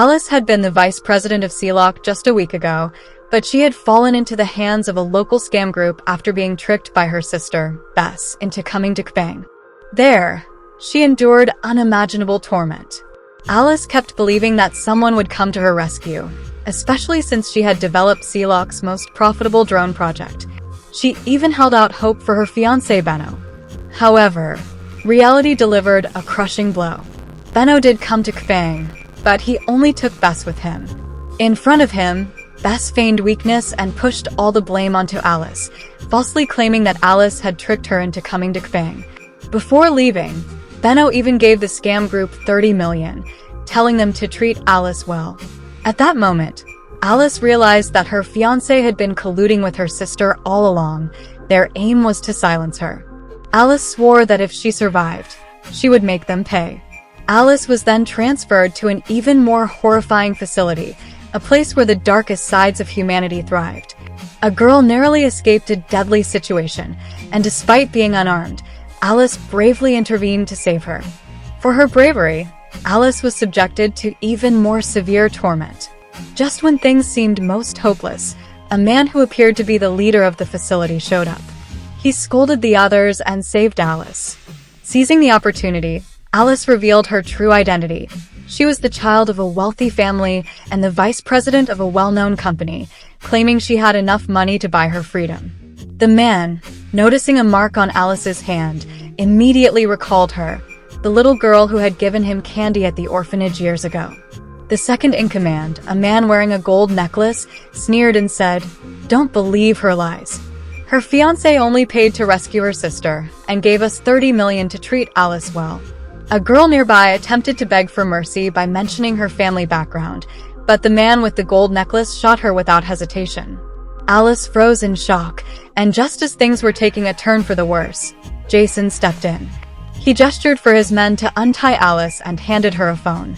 Alice had been the vice president of CLOC just a week ago, but she had fallen into the hands of a local scam group after being tricked by her sister, Bess, into coming to Kbang. There, she endured unimaginable torment. Alice kept believing that someone would come to her rescue, especially since she had developed CLOC's most profitable drone project. She even held out hope for her fiancé Benno. However, reality delivered a crushing blow. Benno did come to Kbang, but he only took Bess with him. In front of him, Bess feigned weakness and pushed all the blame onto Alice, falsely claiming that Alice had tricked her into coming to Kbang. Before leaving, Benno even gave the scam group $30 million, telling them to treat Alice well. At that moment, Alice realized that her fiancé had been colluding with her sister all along. Their aim was to silence her. Alice swore that if she survived, she would make them pay. Alice was then transferred to an even more horrifying facility, a place where the darkest sides of humanity thrived. A girl narrowly escaped a deadly situation, and despite being unarmed, Alice bravely intervened to save her. For her bravery, Alice was subjected to even more severe torment. Just when things seemed most hopeless, a man who appeared to be the leader of the facility showed up. He scolded the others and saved Alice. Seizing the opportunity, Alice revealed her true identity. She was the child of a wealthy family and the vice president of a well-known company, claiming she had enough money to buy her freedom. The man, noticing a mark on Alice's hand, immediately recalled her, the little girl who had given him candy at the orphanage years ago. The second in command, a man wearing a gold necklace, sneered and said, "Don't believe her lies. Her fiancé only paid to rescue her sister and gave us $30 million to treat Alice well." A girl nearby attempted to beg for mercy by mentioning her family background, but the man with the gold necklace shot her without hesitation. Alice froze in shock, and just as things were taking a turn for the worse, Jason stepped in. He gestured for his men to untie Alice and handed her a phone.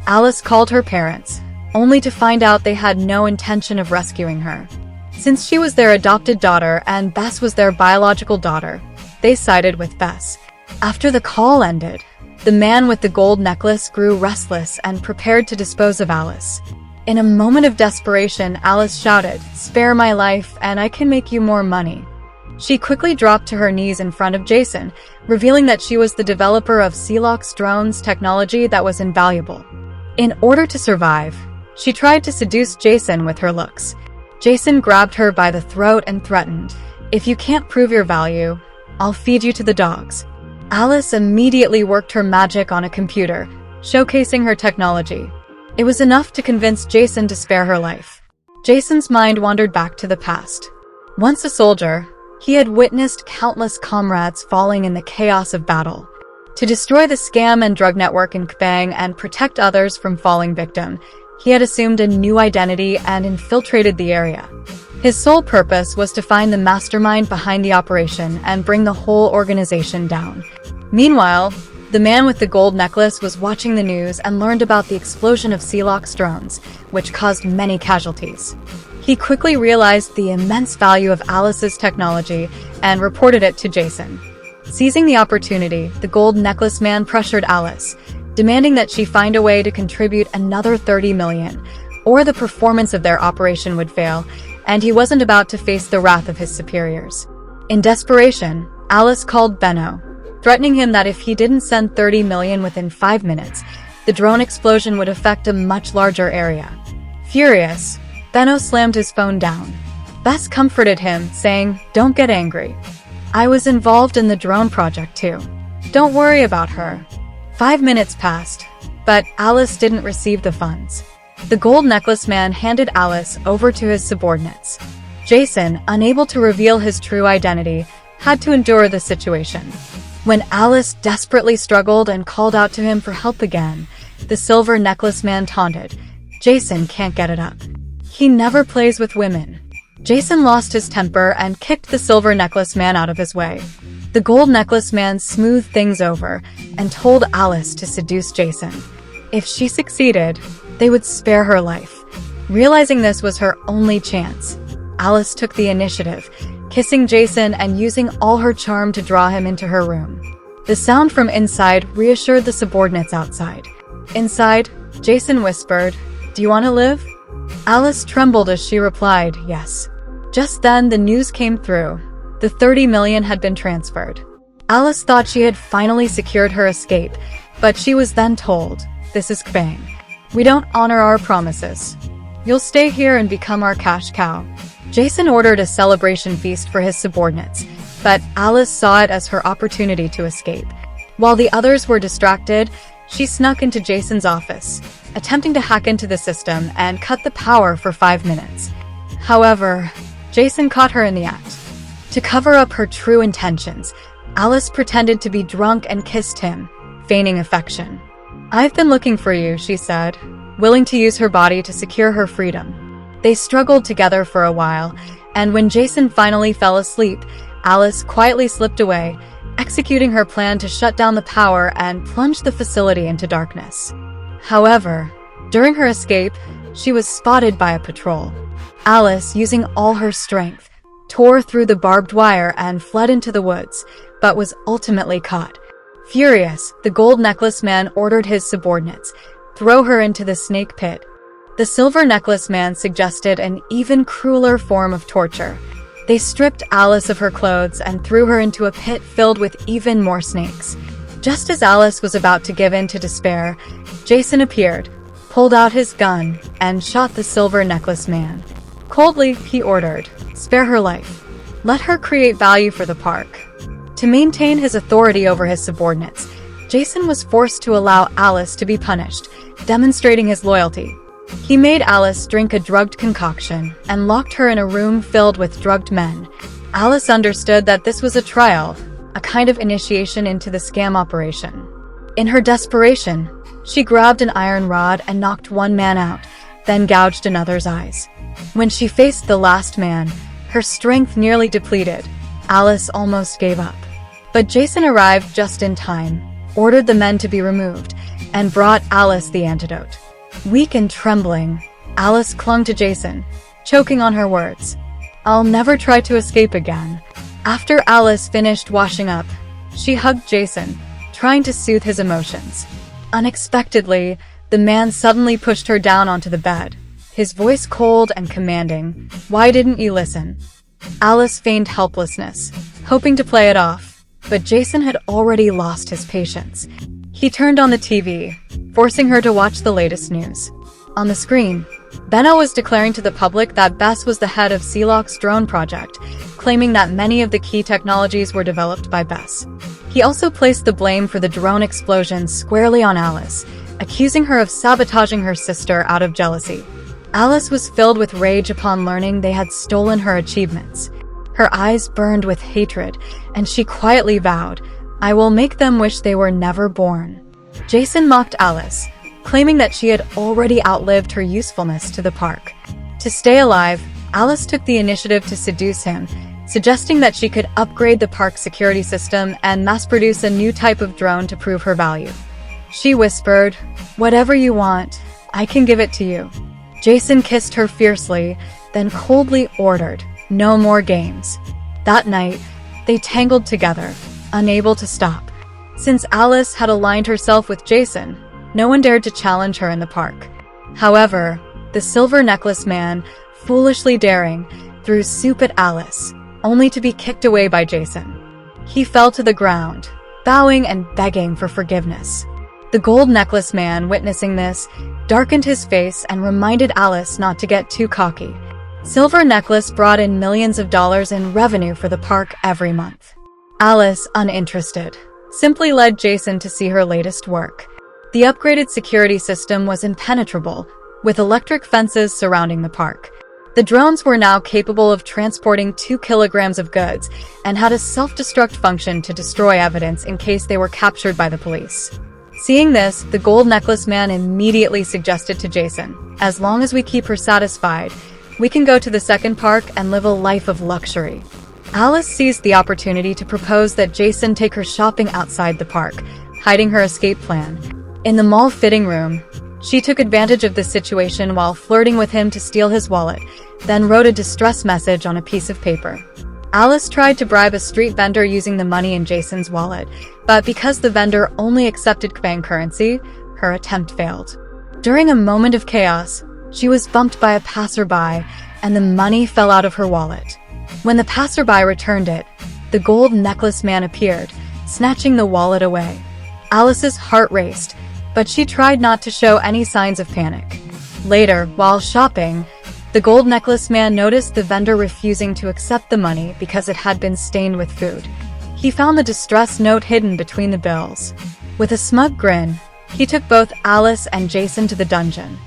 Alice called her parents, only to find out they had no intention of rescuing her. Since she was their adopted daughter and Bess was their biological daughter, they sided with Bess. After the call ended, the man with the gold necklace grew restless and prepared to dispose of Alice. In a moment of desperation, Alice shouted, "Spare my life, and I can make you more money." She quickly dropped to her knees in front of Jason, revealing that she was the developer of CLOC's drones technology that was invaluable. In order to survive, she tried to seduce Jason with her looks. Jason grabbed her by the throat and threatened, "If you can't prove your value, I'll feed you to the dogs." Alice immediately worked her magic on a computer, showcasing her technology. It was enough to convince Jason to spare her life. Jason's mind wandered back to the past. Once a soldier, he had witnessed countless comrades falling in the chaos of battle. To destroy the scam and drug network in Kbang and protect others from falling victim, he had assumed a new identity and infiltrated the area. His sole purpose was to find the mastermind behind the operation and bring the whole organization down. Meanwhile, the man with the gold necklace was watching the news and learned about the explosion of CLOC's drones, which caused many casualties. He quickly realized the immense value of Alice's technology and reported it to Jason. Seizing the opportunity, the gold necklace man pressured Alice, demanding that she find a way to contribute another $30 million, or the performance of their operation would fail, and he wasn't about to face the wrath of his superiors. In desperation, Alice called Benno, threatening him that if he didn't send $30 million within 5 minutes, the drone explosion would affect a much larger area. Furious, Benno slammed his phone down. Bess comforted him, saying, "Don't get angry. I was involved in the drone project too. Don't worry about her." 5 minutes passed, but Alice didn't receive the funds. The gold necklace man handed Alice over to his subordinates. Jason, unable to reveal his true identity, had to endure the situation. When Alice desperately struggled and called out to him for help again, the silver necklace man taunted, "Jason can't get it up. He never plays with women." Jason lost his temper and kicked the silver necklace man out of his way. The gold necklace man smoothed things over and told Alice to seduce Jason. If she succeeded, they would spare her life. Realizing this was her only chance, Alice took the initiative, kissing Jason and using all her charm to draw him into her room. The sound from inside reassured the subordinates outside. Inside, Jason whispered, Do you want to live? Alice trembled as she replied, yes. Just then, the news came through. The 30 million had been transferred. Alice thought she had finally secured her escape, but she was then told, this is Kbang. We don't honor our promises. You'll stay here and become our cash cow. Jason ordered a celebration feast for his subordinates, but Alice saw it as her opportunity to escape. While the others were distracted, she snuck into Jason's office, attempting to hack into the system and cut the power for 5 minutes. However, Jason caught her in the act. To cover up her true intentions, Alice pretended to be drunk and kissed him, feigning affection. I've been looking for you, she said, willing to use her body to secure her freedom. They struggled together for a while, and when Jason finally fell asleep, Alice quietly slipped away, executing her plan to shut down the power and plunge the facility into darkness. However, during her escape, she was spotted by a patrol. Alice, using all her strength, tore through the barbed wire and fled into the woods, but was ultimately caught. Furious, the gold necklace man ordered his subordinates, throw her into the snake pit. The silver necklace man suggested an even crueler form of torture. They stripped Alice of her clothes and threw her into a pit filled with even more snakes. Just as Alice was about to give in to despair, Jason appeared, pulled out his gun, and shot the silver necklace man. Coldly, he ordered, spare her life. Let her create value for the park. To maintain his authority over his subordinates, Jason was forced to allow Alice to be punished, demonstrating his loyalty. He made Alice drink a drugged concoction and locked her in a room filled with drugged men. Alice understood that this was a trial, a kind of initiation into the scam operation. In her desperation, she grabbed an iron rod and knocked one man out, then gouged another's eyes. When she faced the last man, her strength nearly depleted. Alice almost gave up. But Jason arrived just in time, ordered the men to be removed, and brought Alice the antidote. Weak and trembling, Alice clung to Jason, choking on her words. I'll never try to escape again. After Alice finished washing up, she hugged Jason, trying to soothe his emotions. Unexpectedly, the man suddenly pushed her down onto the bed, his voice cold and commanding. Why didn't you listen? Alice feigned helplessness, hoping to play it off, but Jason had already lost his patience. He turned on the TV, forcing her to watch the latest news. On the screen, Benno was declaring to the public that Bess was the head of Sealock's drone project, claiming that many of the key technologies were developed by Bess. He also placed the blame for the drone explosion squarely on Alice, accusing her of sabotaging her sister out of jealousy. Alice was filled with rage upon learning they had stolen her achievements. Her eyes burned with hatred, and she quietly vowed, I will make them wish they were never born. Jason mocked Alice, claiming that she had already outlived her usefulness to the park. To stay alive, Alice took the initiative to seduce him, suggesting that she could upgrade the park security system and mass-produce a new type of drone to prove her value. She whispered, whatever you want, I can give it to you. Jason kissed her fiercely, then coldly ordered, no more games. That night, they tangled together, unable to stop. Since Alice had aligned herself with Jason, no one dared to challenge her in the park. However, the silver necklace man, foolishly daring, threw soup at Alice, only to be kicked away by Jason. He fell to the ground, bowing and begging for forgiveness. The gold necklace man, witnessing this, darkened his face and reminded Alice not to get too cocky. Silver Necklace brought in millions of dollars in revenue for the park every month. Alice, uninterested, simply led Jason to see her latest work. The upgraded security system was impenetrable, with electric fences surrounding the park. The drones were now capable of transporting 2 kilograms of goods and had a self-destruct function to destroy evidence in case they were captured by the police. Seeing this, the gold necklace man immediately suggested to Jason, as long as we keep her satisfied, we can go to the second park and live a life of luxury. Alice seized the opportunity to propose that Jason take her shopping outside the park, hiding her escape plan. In the mall fitting room, she took advantage of the situation while flirting with him to steal his wallet, then wrote a distress message on a piece of paper. Alice tried to bribe a street vendor using the money in Jason's wallet, but because the vendor only accepted Kbang currency, her attempt failed. During a moment of chaos, she was bumped by a passerby, and the money fell out of her wallet. When the passerby returned it, the gold necklace man appeared, snatching the wallet away. Alice's heart raced, but she tried not to show any signs of panic. Later, while shopping, the gold necklace man noticed the vendor refusing to accept the money because it had been stained with food. He found the distress note hidden between the bills. With a smug grin, he took both Alice and Jason to the dungeon.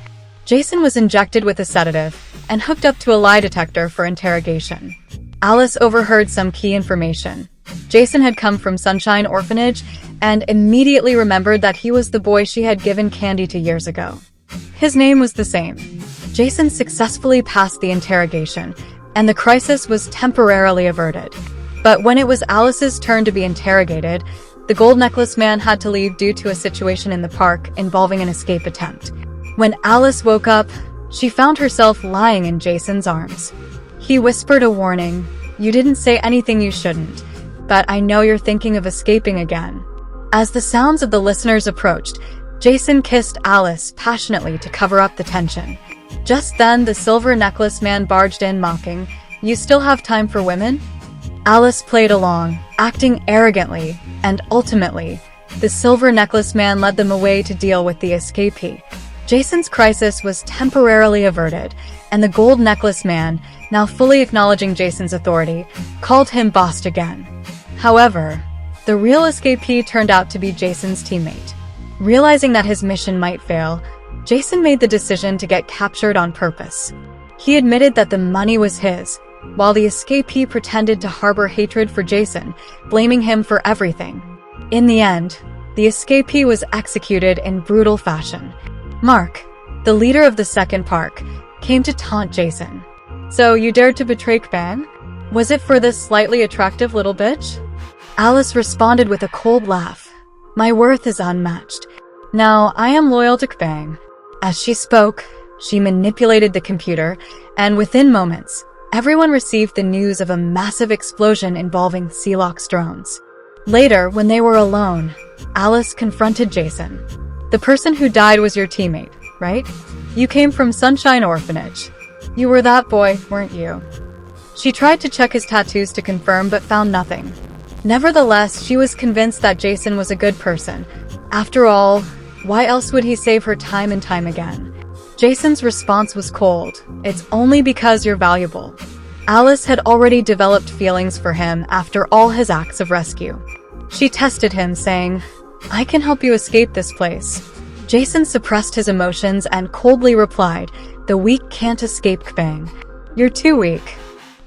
Jason was injected with a sedative and hooked up to a lie detector for interrogation. Alice overheard some key information. Jason had come from Sunshine Orphanage and immediately remembered that he was the boy she had given candy to years ago. His name was the same. Jason successfully passed the interrogation, and the crisis was temporarily averted. But when it was Alice's turn to be interrogated, the gold necklace man had to leave due to a situation in the park involving an escape attempt. When Alice woke up, she found herself lying in Jason's arms. He whispered a warning, "You didn't say anything you shouldn't, but I know you're thinking of escaping again." As the sounds of the listeners approached, Jason kissed Alice passionately to cover up the tension. Just then, the silver necklace man barged in, mocking, "You still have time for women?" Alice played along, acting arrogantly, and ultimately, the silver necklace man led them away to deal with the escapee. Jason's crisis was temporarily averted, and the gold necklace man, now fully acknowledging Jason's authority, called him boss again. However, the real escapee turned out to be Jason's teammate. Realizing that his mission might fail, Jason made the decision to get captured on purpose. He admitted that the money was his, while the escapee pretended to harbor hatred for Jason, blaming him for everything. In the end, the escapee was executed in brutal fashion. Mark, the leader of the second park, came to taunt Jason. "So you dared to betray Kbang? Was it for this slightly attractive little bitch?" Alice responded with a cold laugh. "My worth is unmatched. Now I am loyal to Kbang." As she spoke, she manipulated the computer, and within moments, everyone received the news of a massive explosion involving Sealock's drones. Later, when they were alone, Alice confronted Jason. "The person who died was your teammate, right? You came from Sunshine Orphanage. You were that boy, weren't you?" She tried to check his tattoos to confirm but found nothing. Nevertheless, she was convinced that Jason was a good person. After all, why else would he save her time and time again? Jason's response was cold. "It's only because you're valuable." Alice had already developed feelings for him after all his acts of rescue. She tested him, saying, "I can help you escape this place." Jason suppressed his emotions and coldly replied, "The weak can't escape Kbang. You're too weak."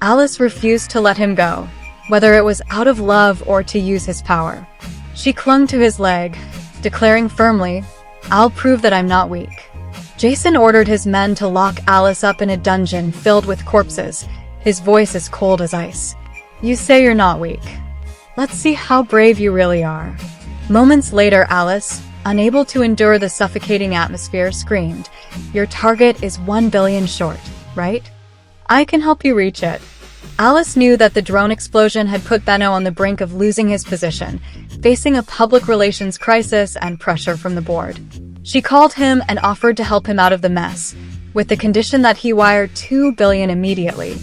Alice refused to let him go, whether it was out of love or to use his power. She clung to his leg, declaring firmly, "I'll prove that I'm not weak." Jason ordered his men to lock Alice up in a dungeon filled with corpses, his voice as cold as ice. "You say you're not weak. Let's see how brave you really are." Moments later, Alice, unable to endure the suffocating atmosphere, screamed, "Your target is 1 billion short, right? I can help you reach it." Alice knew that the drone explosion had put Benno on the brink of losing his position, facing a public relations crisis and pressure from the board. She called him and offered to help him out of the mess, with the condition that he wire 2 billion immediately.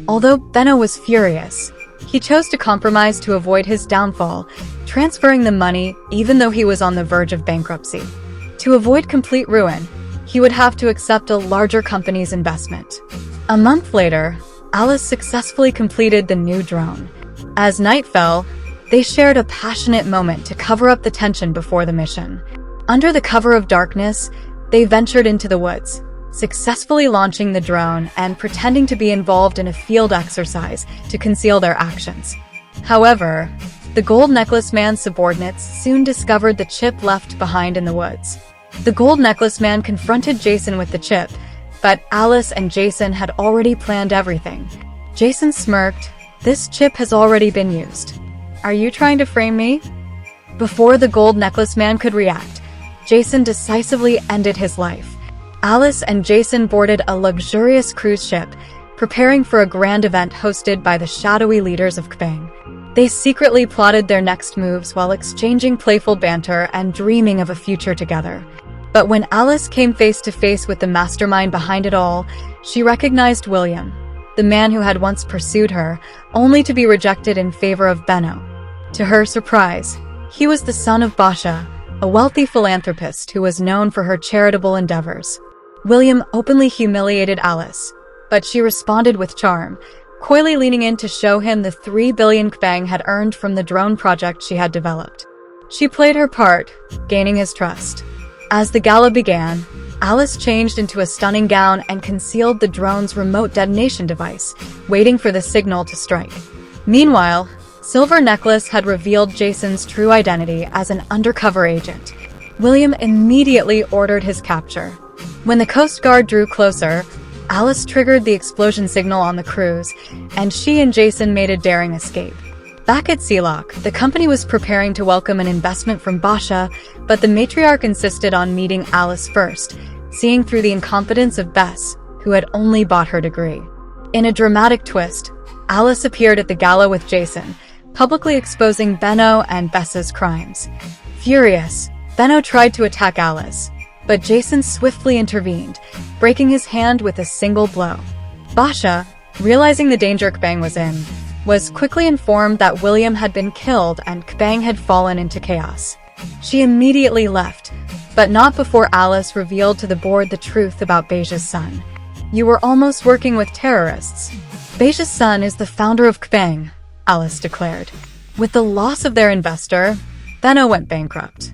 Although Benno was furious, he chose to compromise to avoid his downfall, transferring the money even though he was on the verge of bankruptcy. To avoid complete ruin, he would have to accept a larger company's investment. A month later, Alice successfully completed the new drone. As night fell, they shared a passionate moment to cover up the tension before the mission. Under the cover of darkness, they ventured into the woods, successfully launching the drone and pretending to be involved in a field exercise to conceal their actions. However, the gold necklace man's subordinates soon discovered the chip left behind in the woods. The gold necklace man confronted Jason with the chip, but Alice and Jason had already planned everything. Jason smirked, "This chip has already been used. Are you trying to frame me?" Before the gold necklace man could react, Jason decisively ended his life. Alice and Jason boarded a luxurious cruise ship, preparing for a grand event hosted by the shadowy leaders of Kbang. They secretly plotted their next moves while exchanging playful banter and dreaming of a future together. But when Alice came face to face with the mastermind behind it all, she recognized William, the man who had once pursued her, only to be rejected in favor of Benno. To her surprise, he was the son of Basha, a wealthy philanthropist who was known for her charitable endeavors. William openly humiliated Alice, but she responded with charm, coyly leaning in to show him the 3 billion kbang had earned from the drone project she had developed. She played her part, gaining his trust. As the gala began, Alice changed into a stunning gown and concealed the drone's remote detonation device, waiting for the signal to strike. Meanwhile, Silver Necklace had revealed Jason's true identity as an undercover agent. William immediately ordered his capture. When the Coast Guard drew closer, Alice triggered the explosion signal on the cruise, and she and Jason made a daring escape. Back at Sealock, the company was preparing to welcome an investment from Basha, but the matriarch insisted on meeting Alice first, seeing through the incompetence of Bess, who had only bought her degree. In a dramatic twist, Alice appeared at the gala with Jason, publicly exposing Benno and Bess's crimes. Furious, Benno tried to attack Alice, but Jason swiftly intervened, breaking his hand with a single blow. Basha, realizing the danger Kbang was in, was quickly informed that William had been killed and Kbang had fallen into chaos. She immediately left, but not before Alice revealed to the board the truth about Beja's son. "You were almost working with terrorists. Beja's son is the founder of Kbang," Alice declared. With the loss of their investor, Benno went bankrupt.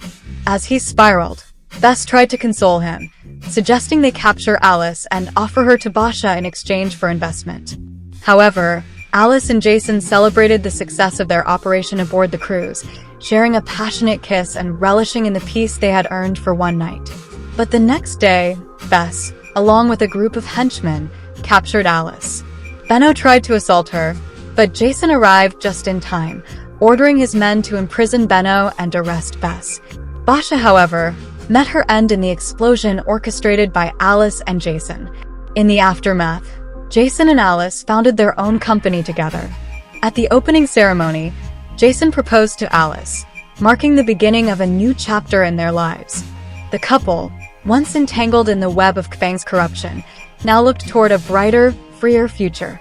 As he spiraled, Bess tried to console him, suggesting they capture Alice and offer her to Basha in exchange for investment. However, Alice and Jason celebrated the success of their operation aboard the cruise, sharing a passionate kiss and relishing in the peace they had earned for one night. But the next day, Bess, along with a group of henchmen, captured Alice. Benno tried to assault her, but Jason arrived just in time, ordering his men to imprison Benno and arrest Bess. Basha, however, met her end in the explosion orchestrated by Alice and Jason. In the aftermath, Jason and Alice founded their own company together. At the opening ceremony, Jason proposed to Alice, marking the beginning of a new chapter in their lives. The couple, once entangled in the web of Kbang's corruption, now looked toward a brighter, freer future.